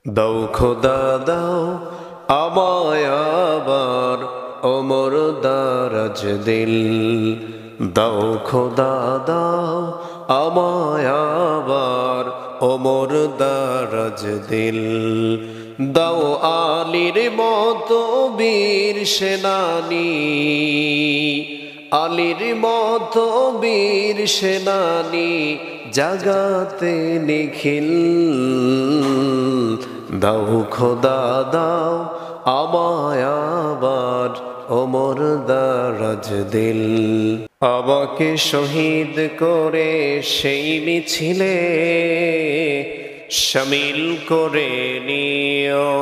দাও খোদা দাও আমায় আবার ওমর দারাজ দিল। দাও খোদা দাও আমায় আবার ওমর দারাজ দিল। দাও আলীর মতো বীর সেনানী, আলীর মতো বীর সেনানী জাগাতে নিখিল। দাও খোদা দাও আমায় আবার ওমর দারাজ দিল। আমাকে শহীদ করে সেই মিছিলে শামিল করে নিও।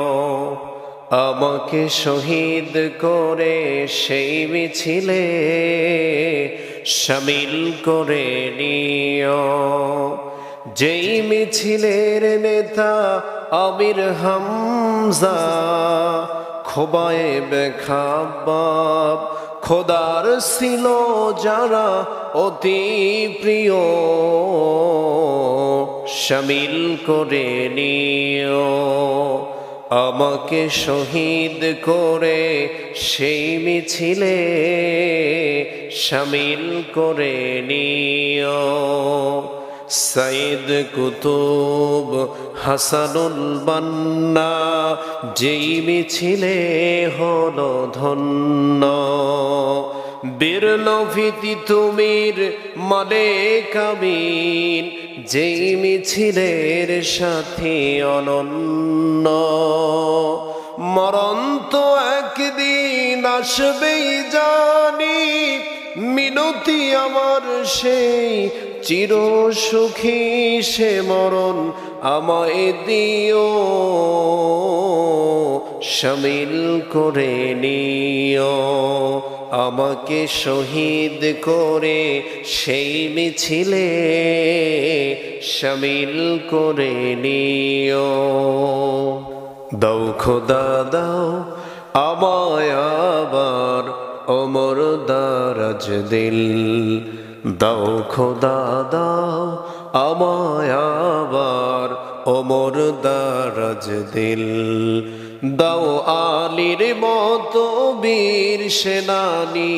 আমাকে শহীদ করে সেই মিছিলে শামিল করে নিও। যেই মিছিলের নেতা আমির হামজা, খোবায়েব খাব্বাব খোদার ছিল যারা অতি প্রিয়, শামিল করে নিও। আমাকে শহীদ করে সেই মিছিলে শামিল করে নিও। সাইদ কুতুব হাসানুল বান্না যেই মিছিলে হলো ধন্য। বীর লভিতি তুমির মালিক আমিন যেই মিছিলের সাথী অনন্য। মরণ তো একদিন আসবেই জানি, মিনতি আমার সেই চির সুখী সে মরণ আমায় দিও, শামিল করে নিও। আমাকে শহীদ করে সেই মিছিলে শামিল করে নিও। দাও খোদা দাও আমায় আবার ওমর দারাজ দিল। দাও খোদা দাও আমায় আবার ওমর দারাজ দিল। দাও আলীর মতো বীর সেনানী,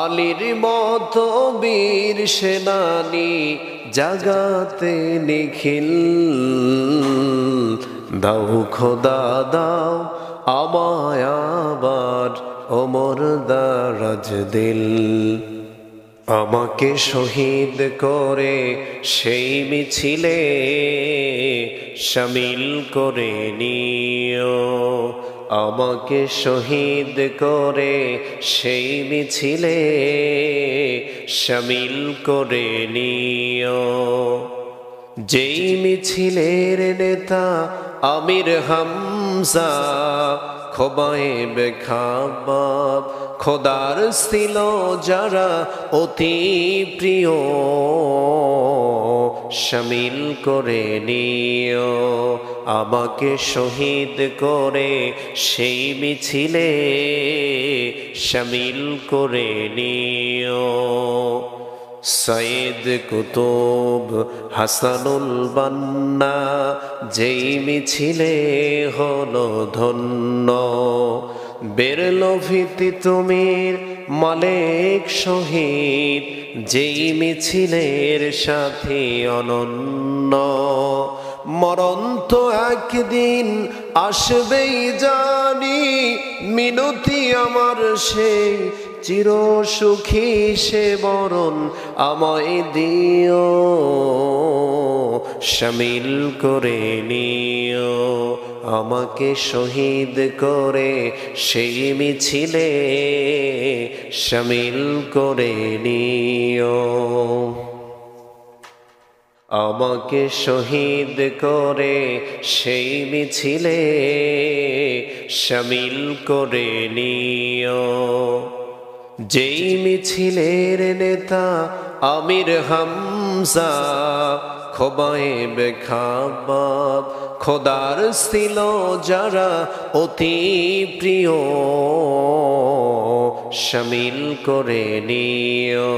আলীর মতো বীর সেনানী জাগাতে নিখিল। দাও খোদা দাও আমায় আবার ওমর দারাজ দিল। আমাকে শহীদ করে সেই মিছিলে শামিল করে নিও। আমাকে শহীদ করে সেই মিছিলে শামিল করে নিও। যেই মিছিলের নেতা আমির হামজা, খোবায়েব খাব্বাব খোদার ছিল যারা অতি প্রিয়, শামিল করে নিও। আমাকে শহীদ করে সেই মিছিলে শামিল করে নিও। সাইদ কুতুব হাসানুল বান্না যেই মিছিলে হলো ধন্য। বীর লভিতি তুমির মালিক শহীদ যেই মিছিলের সাথী অনন্য। মরণ তো একদিন আসবেই জানি, মিনতি আমার সেই চির সুখী সে মরণ আমায় দিও, শামিল করে নিও। আমাকে শহীদ করে সেই মিছিলে শামিল করে নিও। আমাকে শহীদ করে সেই মিছিলে শামিল করে নিও। যেই মিছিলের নেতা আমির হামজা, খোবায়েব খাব্বাব খোদার ছিল যারা অতি প্রিয়, শামিল করে নিও।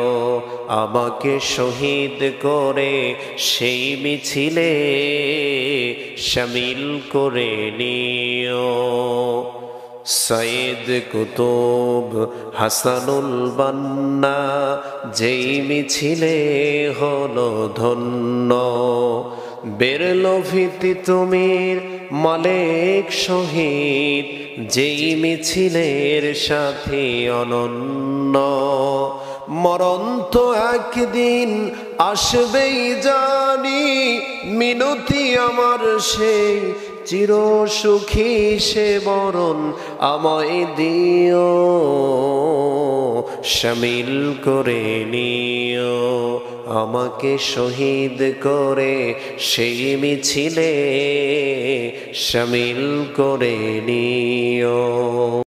আমাকে শহীদ করে সেই মিছিলে শামিল করে নিও। সৈয়দ কুতুব হাসানুল বান্না যেই মিছিলে হলো ধন্য, বেরলভিতে তুমির মালেক শহীদ যেই মিছিলের সাথে অনন্য। মরণ তো একদিন আসবেই জানি, মিনতি আমার সেই চির সুখী সে বরণ আমায় দিও। শামিল করে নিও আমাকে শহীদ করে সেই মিছিলে, শামিল করে নিও।